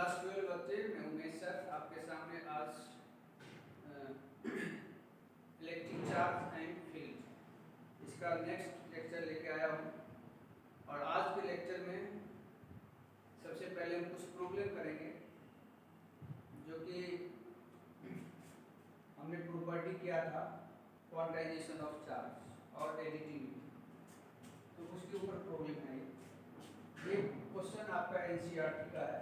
Class 12 बच्चे, मैं Umesh sir आपके सामने आज इलेक्ट्रिक चार्ज एंड फील्ड इसका नेक्स्ट लेक्चर लेके आया हूँ। और आज के लेक्चर में सबसे पहले हम कुछ प्रॉब्लम करेंगे जो कि हमने प्रॉपर्टी किया था क्वांटाइजेशन ऑफ चार्ज और एडिटिविटी, तो उसके ऊपर प्रॉब्लम है। ये क्वेश्चन आपका एनसीईआरटी का है,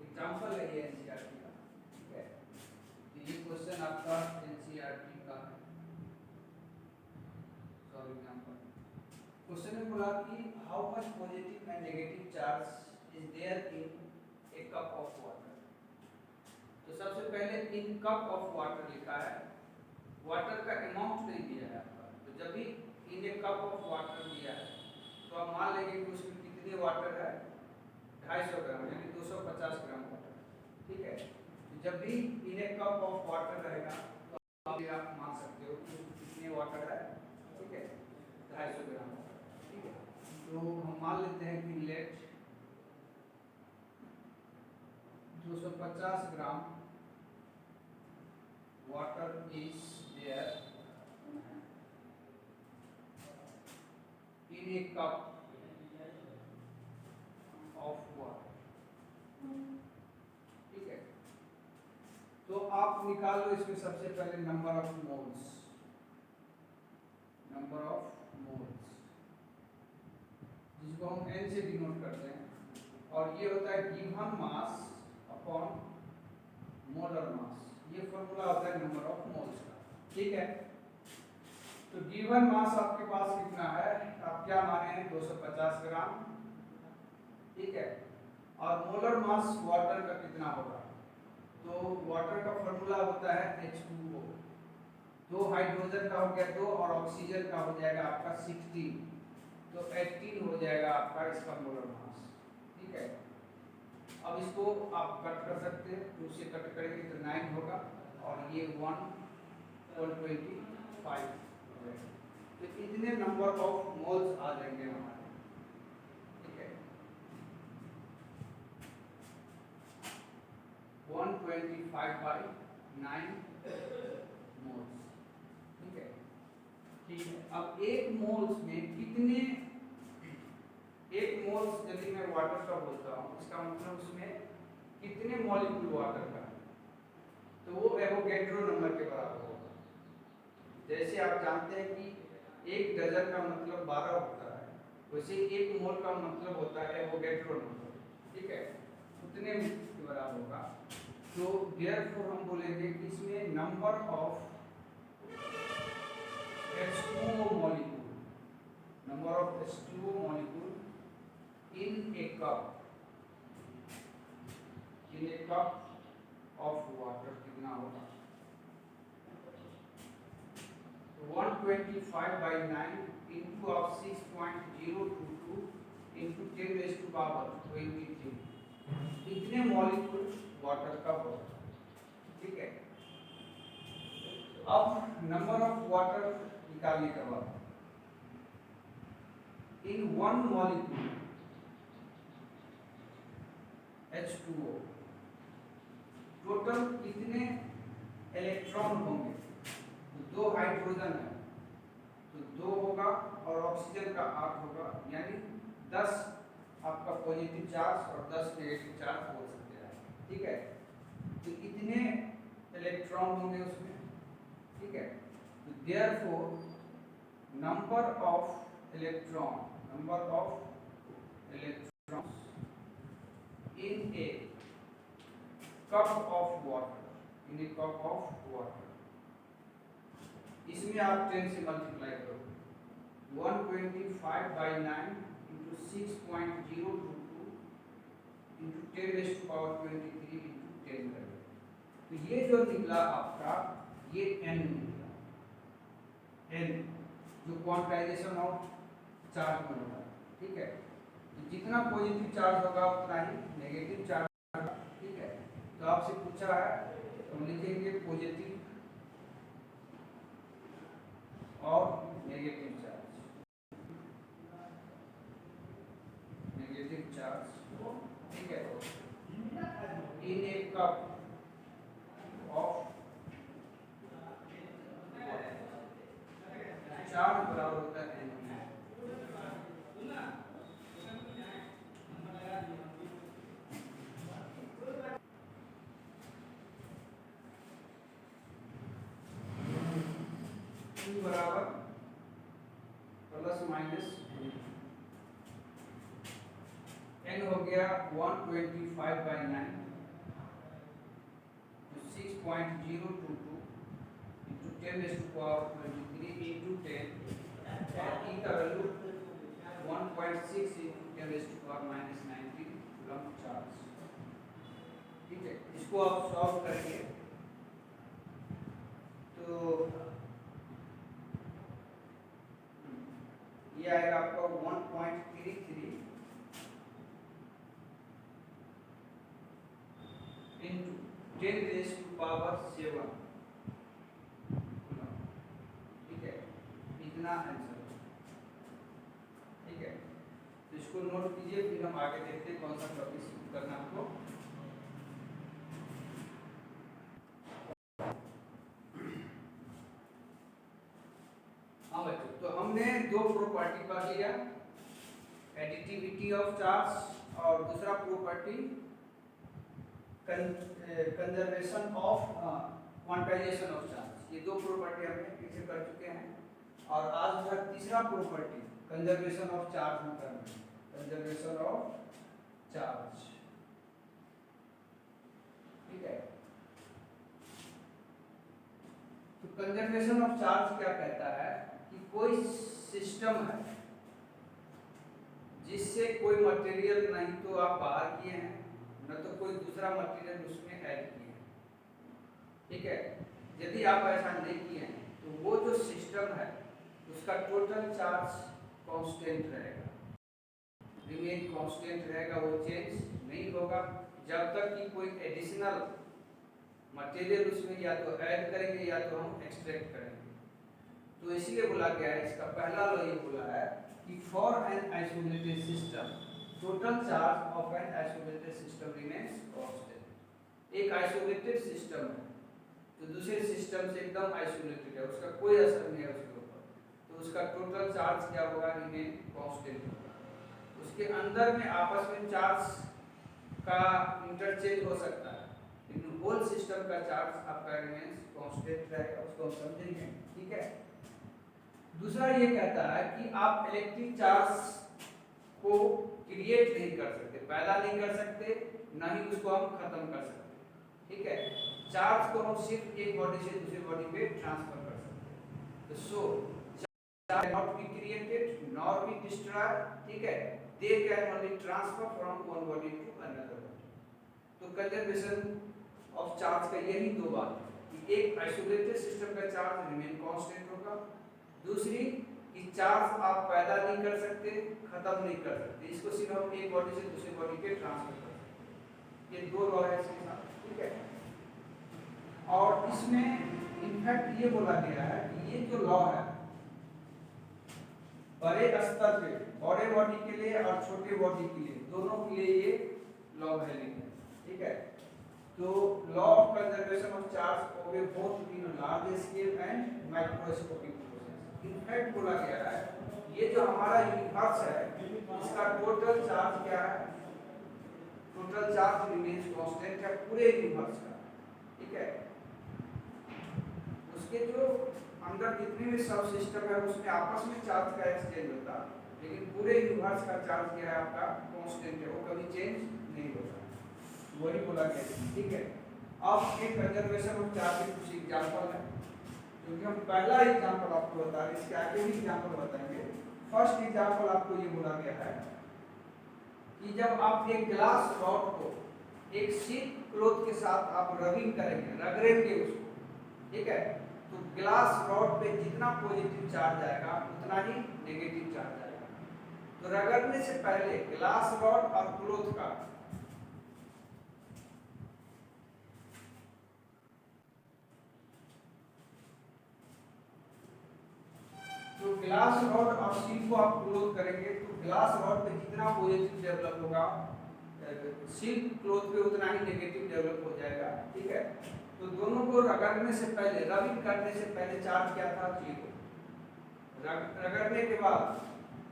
एग्जाम्पल है ये एनसीईआरटी का, ठीक है। तो ये क्वेश्चन आपका एनसीईआरटी का है, सॉरी एग्जाम्पल। क्वेश्चन में बोला कि how much positive and negative charge is there in a cup of water. तो सबसे पहले इन कप ऑफ वाटर लिखा है, वाटर का अमाउंट नहीं दिया है आपका। तो जब भी इन ए कप ऑफ वाटर दिया है तो आप मान लेंगे कि उसमें कितने वाटर है, 250 ग्राम यानी 250 ग्राम वाटर, ठीक है। तो जब भी इन ए कप ऑफ वाटर रहेगा तो आप मान सकते हो कि कितने वाटर है, ठीक है, 250 ग्राम वाटर, ठीक है। तो हम मान लेते हैं कि let 250 gram water is there in a cup of water, ठीक है। तो आप निकाल लो इसमें सबसे पहले number of moles, number of moles जिसको हम n से डिनोट करते हैं, और ये होता है given mass upon molar mass. ये फॉर्मूला होता है नंबर ऑफ मोल्स का, ठीक है। तो गिवन मास आपके पास कितना है, आप क्या माने हैं, 250 ग्राम, ठीक है। और मोलर मास वाटर का कितना होगा, तो वाटर का फॉर्मूला होता है H2O। 2 हाइड्रोजन का हो गया 2 और ऑक्सीजन का हो जाएगा आपका 16, तो 18 हो जाएगा आपका इसका मोलर मास, ठीक है। अब इसको आप कट कर सकते हैं, 2 से कट करेंगे तो 9 होगा और ये 125, तो इतने नंबर ऑफ मोल्स आ जाएंगे हमारे, ठीक है। 125/9 मोल्स, ठीक है, ठीक है। अब एक मोल्स में कितने, एक मोल्स यदि मैं वाटर का बोलता हूँ इसका मतलब उसमें कितने मॉलिक्यूल वाटर का, तो वो एवोगैड्रो नंबर के बराबर होगा। जैसे आप जानते हैं कि एक डजन का मतलब 12 होता है, वैसे एक मोल का मतलब होता है एवोगैड्रो नंबर, ठीक है, उतने के बराबर होगा। तो देयरफॉर हम बोलेंगे कि इसमें number of H2O molecule, number of H2O molecule in a cup, in a cup of water कितना होगा, 125/9 into of 6.022 into 10⁻23 इतने मॉलिक्यूल वाटर का होगा, ठीक है। अब नंबर ऑफ वाटर निकालने के बाद in one molecule H2O total कितने इलेक्ट्रॉन होंगे, तो 2 हाइड्रोजन है तो 2 होगा और ऑक्सीजन का 8 होगा, यानी 10 आपका पॉजिटिव चार्ज और 10 नेगेटिव चार्ज हो सकते हैं, ठीक है। तो इतने इलेक्ट्रॉन होंगे उसमें, ठीक है। तो therefore number of electron, number of electrons in a cup of water, in a cup of water, इसमें आप 10 से मल्टीप्लाई करो, 125/9 into 6.022 into 10⁻23 into 10 करें, तो ये जो निकला आपका ये n निकला, n जो क्वांटाइजेशन ऑफ चार्ज में होगा, ठीक है। तो जितना पॉजिटिव चार्ज होगा उतना ही नेगेटिव चार्ज होगा, ठीक है। तो आपसे पूछा है तो हम लिखेंगे पॉजिटिव और नेगेटिव चार्ज, नेगेटिव चार्ज, ठीक है। बराबर प्लस माइनस n हो गया 125/9 तो 6.022 into 10 raised to power 23 into 10 और e का value 1.6 into 10 raised to power minus 19 coulomb charge. ठीक है, इसको आप सॉल्व करेंगे तो ये आएगा आपका 1.33 into 10 raised to power 7। ठीक है, इतना आंसर। ठीक है, तो इसको नोट कीजिए, फिर हम आगे देखते हैं कौन सा टॉपिक करना आपको। हाँ बच्चों, तो हमने दो प्रॉपर्टी पढ़ लिया, एडिटिविटी ऑफ चार्ज और दूसरा property conservation of quantization of charge. ये दो प्रॉपर्टी हमने पीछे कर चुके हैं और आज जो है तीसरा प्रॉपर्टी कंजर्वेशन ऑफ चार्ज में करना है, कंजर्वेशन ऑफ चार्ज। ठीक है, तो कंजर्वेशन ऑफ चार्ज क्या कहता है कि कोई सिस्टम है जिससे कोई मटेरियल नहीं तो आप बाहर किए हैं, न तो कोई दूसरा मटेरियल उसमें ऐड किए हैं। ठीक है, यदि आप ऐसा नहीं किए हैं तो वो जो सिस्टम है उसका टोटल चार्ज कांस्टेंट रहेगा, रिमेन कांस्टेंट रहेगा, वो चेंज नहीं होगा जब तक कि कोई एडिशनल मटेरियल उसमें या तो ऐड करेंगे या तो हम एक्सट्रैक्ट करेंगे। तो इसलिए बोला गया है, इसका पहला लॉ ये बोला है कि for an isolated system total charge of an isolated system remains constant. एक आइसोलेटेड सिस्टम है तो दूसरे सिस्टम से एकदम आइसोलेटेड है, उसका कोई असर नहीं है उसके ऊपर, तो उसका टोटल चार्ज क्या होगा, रिमेन कांस्टेंट होगा। उसके अंदर में आपस में चार्ज का इंटरचेंज हो सकता है, लेकिन होल सिस्टम का चार्ज आपका रिमेन्स कांस्टेंट रहेगा, उसको हम समझेंगे। ठीक है, दूसरा ये कहता है कि आप इलेक्ट्रिक चार्ज को क्रिएट नहीं कर सकते, पैदा नहीं कर सकते, ना ही उसको हम खत्म कर सकते। ठीक है, चार्ज को हम सिर्फ एक बॉडी से दूसरी बॉडी पे ट्रांसफर कर सकते हैं। तो so charge not be created nor be destroyed. ठीक है, they can only transfer from one body to another body. तो कंजर्वेशन ऑफ चार्ज का यही दो बात है कि एक आइसोलेटेड सिस्टम का चार्ज रिमेन कांस्टेंट होगा, दूसरी कि चार्ज आप पैदा नहीं कर सकते, खत्म नहीं कर सकते, इसको सिर्फ हम एक बॉडी से दूसरी बॉडी पे ट्रांसफर कर सकते। ये दो लॉ है इसके साथ। ठीक है, और इसमें इनफैक्ट ये बोला गया है कि ये जो लॉ है बड़े स्तर पे, बड़े बॉडी के लिए और छोटे बॉडी के लिए, दोनों के लिए ये लॉ वैलिड है। ठीक है, तो law of conservation of charge obey both in large scale and microscopic process. In fact बोला गया है ये जो हमारा यूनिवर्स है इसका टोटल चार्ज क्या है, टोटल चार्ज रिमेन्स कांस्टेंट है पूरे यूनिवर्स का। ठीक है, उसके जो अंदर जितने भी सब सिस्टम है उसमें आपस में चार्ज का एक्सचेंज होता, लेकिन पूरे यूनिवर्स का चार्ज क्या है आपका कांस्टेंट है, वो कभी चेंज नहीं होता, वही बोला गया। ठीक है, अब एक कंजर्वेशन ऑफ चार्ज के कुछ एग्जांपल है, क्योंकि हम पहला एग्जांपल आपको बता रहे हैं, इसके आगे भी एग्जांपल बताएंगे। फर्स्ट एग्जांपल आपको ये बोला गया है कि जब आप एक ग्लास रॉड को एक सिल्क क्लॉथ के साथ आप रबिंग करेंगे, रगड़ेंगे उसको। ठीक है, तो ग्लास रॉड पे जितना पॉजिटिव चार्ज आएगा उतना ही नेगेटिव चार्ज आएगा। तो रगड़ने से पहले ग्लास रॉड और क्लॉथ का तो ग्लास रॉड और सिल्क को आप क्लोज करेंगे तो ग्लास रॉड पे जितना पॉजिटिव डेवलप होगा सिल्क क्लॉथ पे उतना ही नेगेटिव डेवलप हो जाएगा। ठीक है, तो दोनों को रगड़ने से पहले, रबिंग करने से पहले चार्ज क्या था, 0। रगड़ने के बाद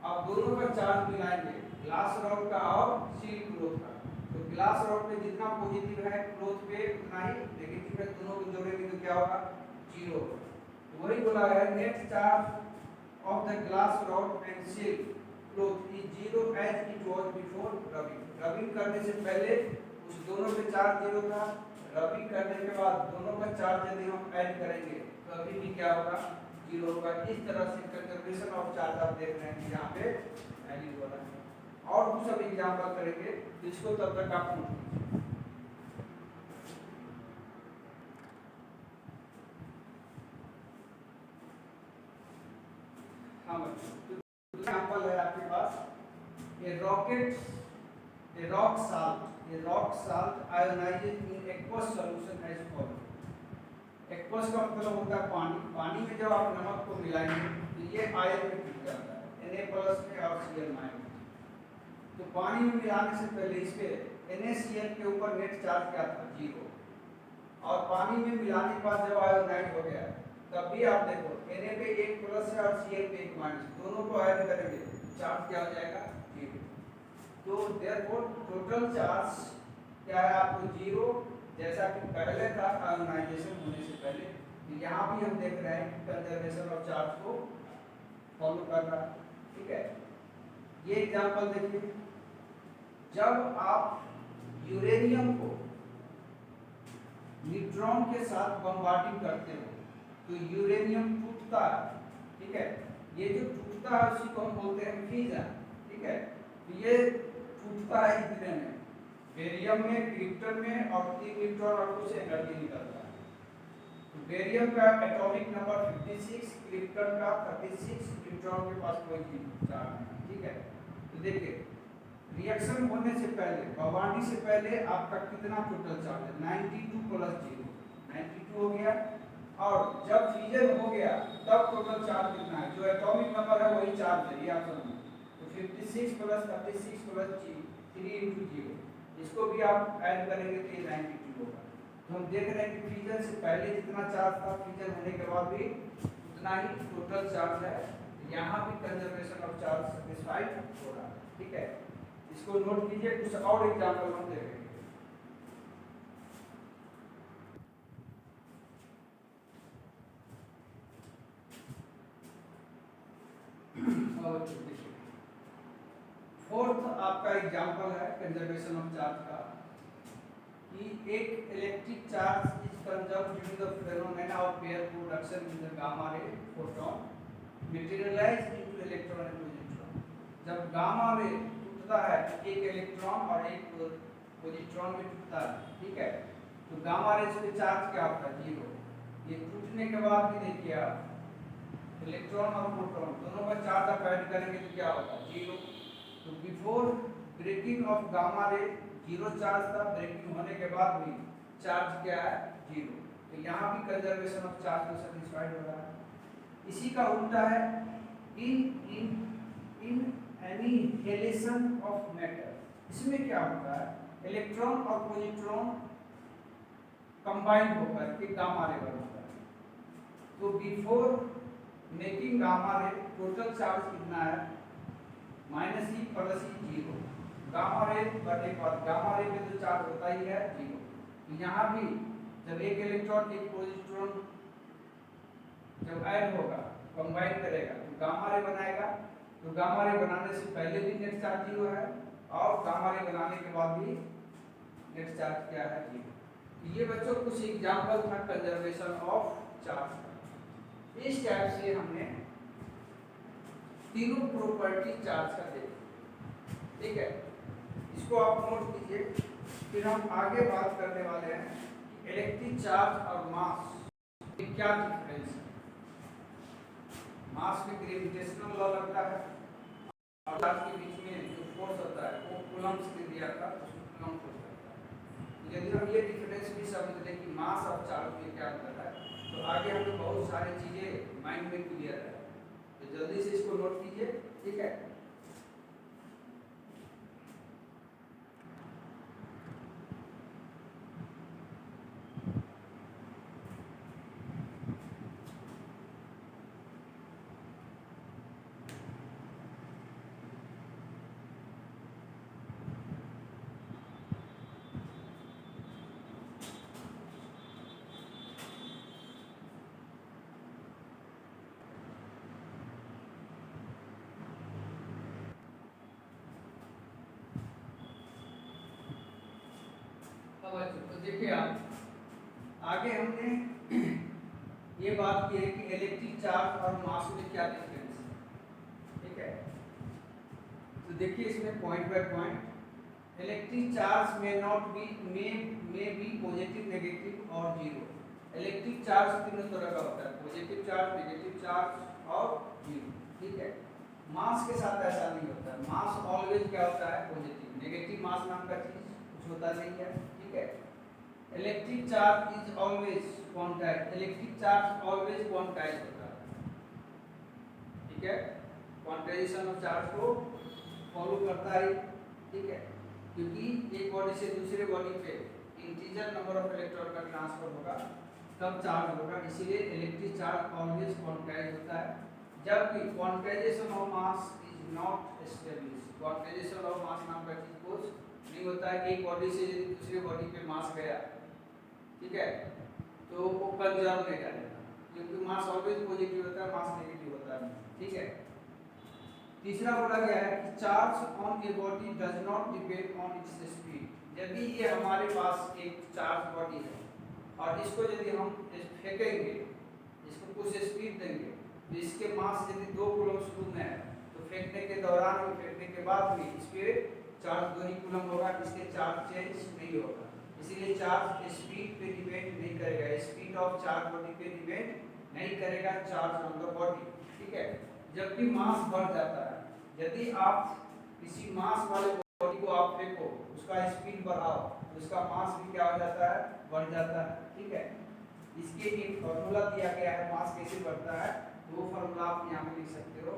आप दोनों का चार्ज मिलाएंगे, ग्लास रॉड का और सिल्क क्लॉथ का, तो ग्लास रॉड पे जितना पॉजिटिव है क्लॉथ पे उतना ही नेगेटिव है, दोनों को जोड़ेंगे तो क्या होगा, 0 होगा। वही बोला है net charge of the glass rod and silk cloth is zero as it was before rubbing. Rubbing करने से पहले उस दोनों पे चार्ज जीरो था, रबिंग करने के बाद दोनों का चार्ज यदि हम ऐड करेंगे तो अभी भी क्या होगा, जीरो होगा। इस तरह से कंजर्वेशन ऑफ चार्ज आप देख रहे हैं कि यहाँ पे वैल्यू हो रहा है। और कुछ अब एग्जांपल करेंगे जिसको तब तक आप नोट कीजिए। हाँ बच्चों, एग्जांपल है आपके पास ए rocket, a rock salt ionizes in aqueous solution as follows। aqueous का मतलब होता है पानी। पानी में जब आप नमक को मिलाएंगे तो ये आयन में टूट जाता है, Na प्लस में और Cl माइनस। तो पानी में मिलाने से पहले इसके NaCl के ऊपर नेट चार्ज क्या था, जीरो। और पानी में मिलाने के बाद जब आयोनाइज हो गया तब भी आप देखो Na पे एक प्लस है और Cl पे एक माइनस, दोनों को ऐड करेंगे चार्ज क्या हो जाएगा, जीरो। तो देयरफॉर टोटल चार्ज क्या है आपको जीरो, जैसा कि पहले था आयोनाइजेशन होने से पहले। तो यहाँ भी हम देख रहे हैं कि कंजर्वेशन ऑफ चार्ज को फॉलो कर रहा है, ठीक है। ये एग्जांपल देखिए, जब आप यूरेनियम को न्यूट्रॉन के साथ बम्बार्डिंग करते हो तो यूरेनियम टूटता है, ठीक है। ये जो टूटता है उसी को हम बोलते हैं फ्यूजन, ठीक है। तो ये टूटता है इतने में, बेरियम में, क्रिप्टन में, और 3 न्यूट्रॉन और कुछ एनर्जी निकलता है। तो बेरियम का एटॉमिक नंबर 56, क्रिप्टन का 36, न्यूट्रॉन के पास कोई चार्ज नहीं, ठीक है। तो देखिए रिएक्शन होने से पहले, बम्बार्डिंग से पहले आपका कितना टोटल चार्ज है, 92 प्लस 0, 92 हो गया। और जब फ्यूजन हो गया तब टोटल चार्ज कितना है, जो एटॉमिक नंबर है वही चार्ज है, ये आप समझिए। 56 प्लस 36 प्लस 3 इंटू 0, इसको भी आप ऐड करेंगे तो ये 92 होगा। तो हम देख रहे हैं कि फ्यूजन से पहले जितना चार्ज था फ्यूजन होने के बाद भी उतना ही टोटल चार्ज है। यहाँ भी कंजर्वेशन ऑफ चार्ज सेटिस्फाइड हो रहा है, ठीक है। इसको नोट कीजिए। कुछ और एग्जांपल हम देखेंगे। फोर्थ आपका एग्जांपल है कंजर्वेशन ऑफ चार्ज का, कि एक electric charge is conserved due to the phenomena of pair production in the gamma ray photon materialize into electron and positron. जब गामा रे टूटता है तो एक इलेक्ट्रॉन और एक पॉजिट्रॉन में टूटता है, ठीक है। तो गामा रे से चार्ज क्या होता है, जीरो। ये टूटने के बाद भी देखिए आप इलेक्ट्रॉन और प्रोटॉन दोनों का चार्ज आप ऐड करेंगे तो क्या होगा, जीरो। तो before breaking of gamma ray zero charge था, ब्रेकिंग होने के बाद भी चार्ज क्या है, जीरो। तो यहाँ भी कंजर्वेशन ऑफ चार्ज को सेटिस्फाइड हो रहा है। इसी का उल्टा है इन एनिहिलेशन ऑफ मैटर। इसमें क्या होता है, इलेक्ट्रॉन और पॉजिट्रॉन कंबाइन होकर के गामा रे बनता है। तो before making gamma ray total charge कितना है, -e plus e, zero. Gamma ray बनने के बाद गामा रे में तो चार्ज होता ही है, जीरो। तो यहाँ भी जब एक इलेक्ट्रॉन एक पॉजिट्रॉन जब ऐड होगा, कंबाइन करेगा तो गामा रे बनाएगा। तो गामा रे बनाने से पहले भी नेट चार्ज जीरो है और गामा रे बनाने के बाद भी नेट चार्ज क्या है, जीरो। तो ये बच्चों कुछ एग्जांपल था कंजर्वेशन ऑफ चार्ज। इस टाइप से हमने तीनों प्रॉपर्टी चार्ज का देखा, ठीक है। इसको आप नोट कीजिए। फिर हम आगे बात करने वाले हैं इलेक्ट्रिक चार्ज और मास में क्या डिफरेंस है। मास में ग्रेविटेशनल लॉ लगता है और चार्ज के बीच में जो फोर्स होता है वो कूलम्ब से दिया था, उसको कूलम्ब फोर्स लगता है। यदि हम ये डिफरेंस भी समझ लें कि मास और चार्ज में क्या अंतर है तो आगे हमें बहुत सारी चीजें माइंड में क्लियर है। तो जल्दी से इसको नोट कीजिए, ठीक है। देखिए आप आगे हमने ये बात की है कि इलेक्ट्रिक चार्ज और मास में क्या डिफरेंस है, ठीक है। तो देखिए इसमें point by point, electric charge में not be may be positive, negative और जीरो। इलेक्ट्रिक चार्ज तीनों तरह का होता है, पॉजिटिव चार्ज, नेगेटिव चार्ज और जीरो, ठीक है। मास के साथ ऐसा नहीं होता है, मास ऑलवेज क्या होता है, पॉजिटिव। नेगेटिव मास नाम का चीज कुछ होता नहीं है, ठीक है। Electric charge is always quantize, electric charge always quantize होता है, ठीक है। क्वांटाइजेशन ऑफ चार्ज को फॉलो करता है, ठीक है, क्योंकि एक बॉडी से दूसरे बॉडी पे इंटीजर नंबर ऑफ इलेक्ट्रॉन का ट्रांसफर होगा तब चार्ज होगा, इसीलिए इलेक्ट्रिक चार्ज ऑलवेज क्वांटाइज होता है। जबकि quantization of mass is not established, quantization of mass नाम का चीज कुछ नहीं होता है। एक बॉडी से यदि दूसरे बॉडी पे मास गया, ठीक है, तो वो कंजर्व नहीं रहेगा, क्योंकि मास ऑलवेज पॉजिटिव होता है, मास नेगेटिव होता है, ठीक है। तीसरा बोला गया है कि charge on a body does not depend on its speed. यदि ये हमारे पास एक चार्ज बॉडी है और इसको यदि हम फेंकेंगे, इसको कुछ स्पीड देंगे, तो इसके मास यदि 2 कूलम शुरू में है तो फेंकने के दौरान और फेंकने के बाद भी इस पे चार्ज 2 ही कूलम होगा, इसके चार्ज चेंज नहीं होगा। इसीलिए चार्ज स्पीड पे डिपेंड नहीं करेगा, स्पीड ऑफ चार्ज बॉडी पे डिपेंड नहीं करेगा, चार्ज ऑन द बॉडी, ठीक है। जबकि मास बढ़ जाता है, यदि आप किसी मास वाले बॉडी को आप फेंको, उसका स्पीड बढ़ाओ, उसका मास भी क्या हो जाता है, बढ़ जाता है, ठीक है। इसके एक फॉर्मूला दिया गया है मास कैसे बढ़ता है, तो वो फॉर्मूला आप यहाँ पे लिख सकते हो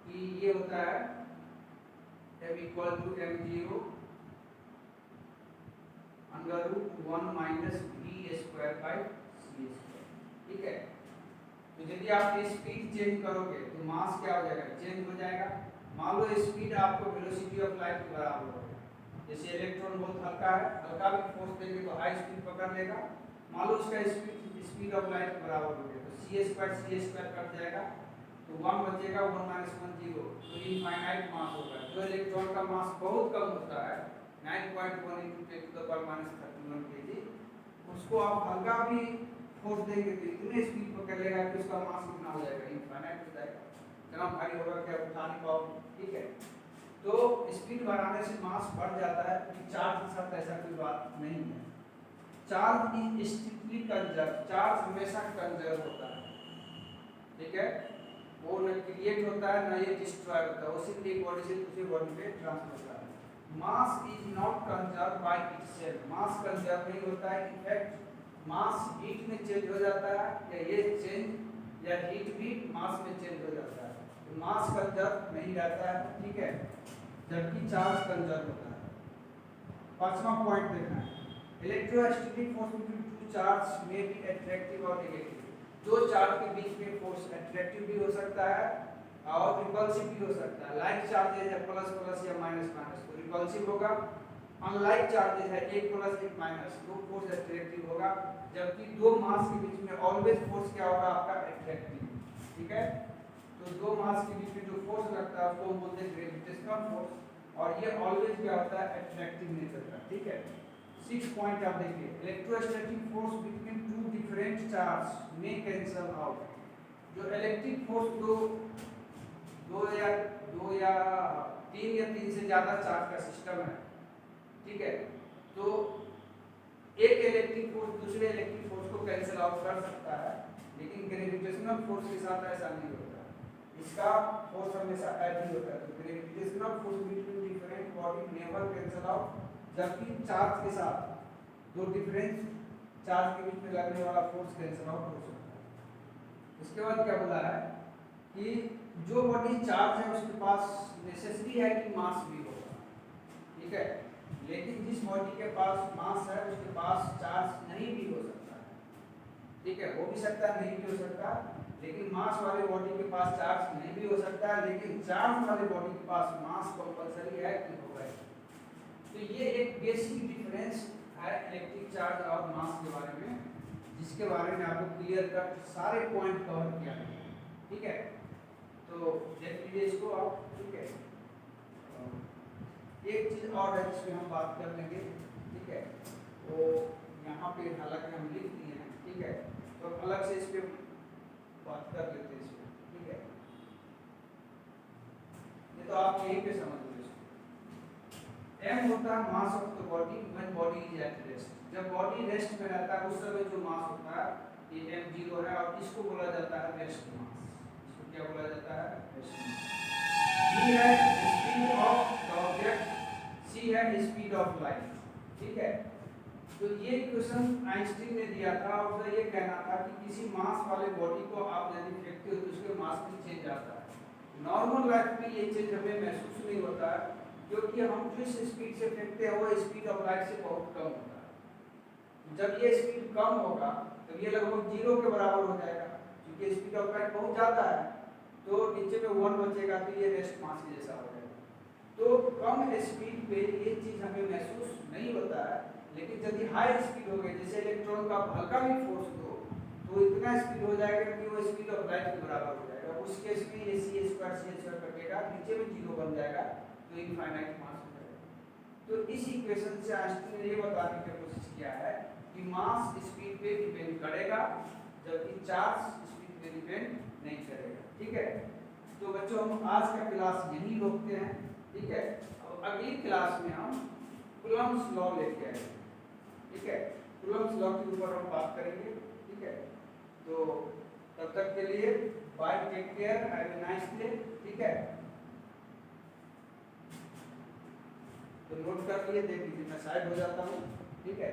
कि ये होता है m equal to m0 under root 1 minus v square by c square, ठीक है। तो यदि आप स्पीड चेंज करोगे तो मास क्या हो जाएगा, चेंज हो जाएगा। मान लो स्पीड आपको वेलोसिटी ऑफ लाइट के बराबर हो, जैसे इलेक्ट्रॉन बहुत हल्का है, हल्का भी फोर्स देंगे तो हाई स्पीड पकड़ लेगा। मान लो उसका स्पीड ऑफ लाइट के बराबर हो गया, तो c स्क्वायर कट जाएगा, तो 1 बचेगा, 1 माइनस 1 0, तो इनफाइनाइट मास होगा। जो इलेक्ट्रॉन का मास बहुत कम होता है 9.1 × 10⁻31 kg, उसको आप हल्का भी फोर्स देंगे तो इतने स्पीड पकड़ लेगा कि उसका मास कितना हो जाएगा, इनफाइनाइट हो जाएगा, इतना भारी होगा कि आप उठा नहीं पाओगे, ठीक है। तो स्पीड बढ़ाने से मास बढ़ जाता है, चार्ज के साथ ऐसा कोई बात नहीं है। Charge is strictly conserve, charge हमेशा कंजर्व होता है, ठीक है। वो न क्रिएट होता है ना ये डिस्ट्रॉय होता है, वो सिर्फ एक बॉडी से दूसरी बॉडी पे ट्रांसफर होता है। Mass is not conserve by itself, mass conserve नहीं होता है। इनफैक्ट मास हीट में चेंज हो जाता है, या ये चेंज या हीट भी मास में चेंज हो जाता है, तो मास कंजर्व नहीं रहता है, ठीक है, जबकि चार्ज कंजर्व होता है। पांचवा पॉइंट देखना है, electrostatic force between two charge में बी अट्रैक्टिव और नेगेटिव। दो चार्ज के बीच में फोर्स अट्रैक्टिव भी हो सकता है और रिपल्सिव भी हो सकता है। लाइक चार्जेज है प्लस प्लस या माइनस माइनस तो रिपल्सिव होगा, अनलाइक चार्जेज है 1 प्लस 1 माइनस तो फोर्स अट्रैक्टिव होगा। जबकि दो मास के बीच में ऑलवेज फोर्स क्या होगा, आपका अट्रैक्टिव, ठीक है। तो दो मास के बीच में जो फोर्स लगता है उसको हम बोलते हैं ग्रेविटेशनल फोर्स, और ये ऑलवेज क्या होता है, अट्रैक्टिव नेचर का, ठीक है। 6 पॉइंट आप देखिए, electrostatic force between two different charge में कैंसल आउट। जो इलेक्ट्रिक फोर्स दो या 3 या 3 से ज्यादा चार्ज का सिस्टम है, ठीक है, तो एक इलेक्ट्रिक फोर्स दूसरे इलेक्ट्रिक फोर्स को कैंसिल आउट कर सकता है, लेकिन ग्रेविटेशनल फोर्स के साथ ऐसा नहीं होता, इसका फोर्स हमेशा ऐड ही होता है। तो gravitational force between different body never cancel out, जबकि चार्ज के साथ दो डिफरेंट चार्ज के बीच में लगने वाला फोर्स कैंसिल आउट हो सकता है। इसके बाद क्या बोला है कि जो बॉडी चार्ज है उसके पास नेसेसरी है कि मास भी होगा, ठीक है, लेकिन जिस बॉडी के पास मास है उसके पास चार्ज नहीं भी हो सकता है, ठीक है, हो भी सकता है नहीं भी हो सकता, लेकिन मास वाले बॉडी के पास चार्ज नहीं भी हो सकता है, लेकिन चार्ज वाले बॉडी के पास मास कंपलसरी है कि होगा। तो ये एक बेसिक डिफरेंस है इलेक्ट्रिक चार्ज और मास के बारे में, जिसके बारे में आपको क्लियर कट सारे पॉइंट कवर किया है, ठीक है। तो देख लीजिए इसको आप, ठीक है। एक चीज और है जिसमें हम बात कर लेंगे, ठीक है, वो यहाँ पे हालांकि हम लिख दिए हैं, ठीक है, तो अलग से इस पे बात कर लेते हैं इसमें, ठीक है। ये तो आप यहीं पे समझ लो इसको। m होता है mass of the body when body is at rest. जब बॉडी रेस्ट में रहता है उस समय जो मास होता है ये m0 है, और इसको बोला जाता है रेस्ट मास। इसको क्या बोला जाता है? Rest mass. v है speed of the object, c है स्पीड ऑफ लाइट, ठीक है। तो ये इक्वेशन आइंस्टीन ने दिया था, और उसका ये कहना था कि किसी मास वाले बॉडी को आप यदि फेंकते हो तो उसके मास में चेंज आता है। नॉर्मल लाइफ में ये चेंज हमें महसूस नहीं होता है, क्योंकि हम जिस स्पीड से फेंकते हैं वो स्पीड ऑफ लाइट से बहुत कम होता है। जब ये स्पीड कम होगा तो ये लगभग 0 के बराबर हो जाएगा, क्योंकि स्पीड ऑफ लाइट बहुत ज़्यादा है, तो नीचे में 1 बचेगा, तो ये रेस्ट मास के जैसा हो जाएगा। तो कम स्पीड पे ये चीज़ हमें महसूस नहीं होता है, लेकिन यदि हाई स्पीड हो गई, जैसे इलेक्ट्रॉन का हल्का भी फोर्स दो तो इतना स्पीड हो जाएगा कि वो स्पीड ऑफ लाइट के बराबर हो जाएगा। उस केस में ये c² कटेगा, नीचे में 0 बन जाएगा, तो इनफाइनाइट मास हो जाएगा। तो इस इक्वेशन से आइंस्टीन ने ये बताने की कोशिश किया है कि मास स्पीड पे डिपेंड करेगा, जबकि चार्ज स्पीड पे डिपेंड नहीं करेगा, ठीक है। तो बच्चों हम आज का क्लास यहीं रोकते हैं, ठीक है। अब अगली क्लास में हम कूलम्ब्स लॉ लेके आएंगे, ठीक है। कूलम्ब्स लॉ के ऊपर हम बात करेंगे, ठीक है। तो तब तक के लिए bye, take care, have a nice day, ठीक है। तो नोट कर लिए, देख लीजिए, मैं साइड हो जाता हूँ, ठीक है।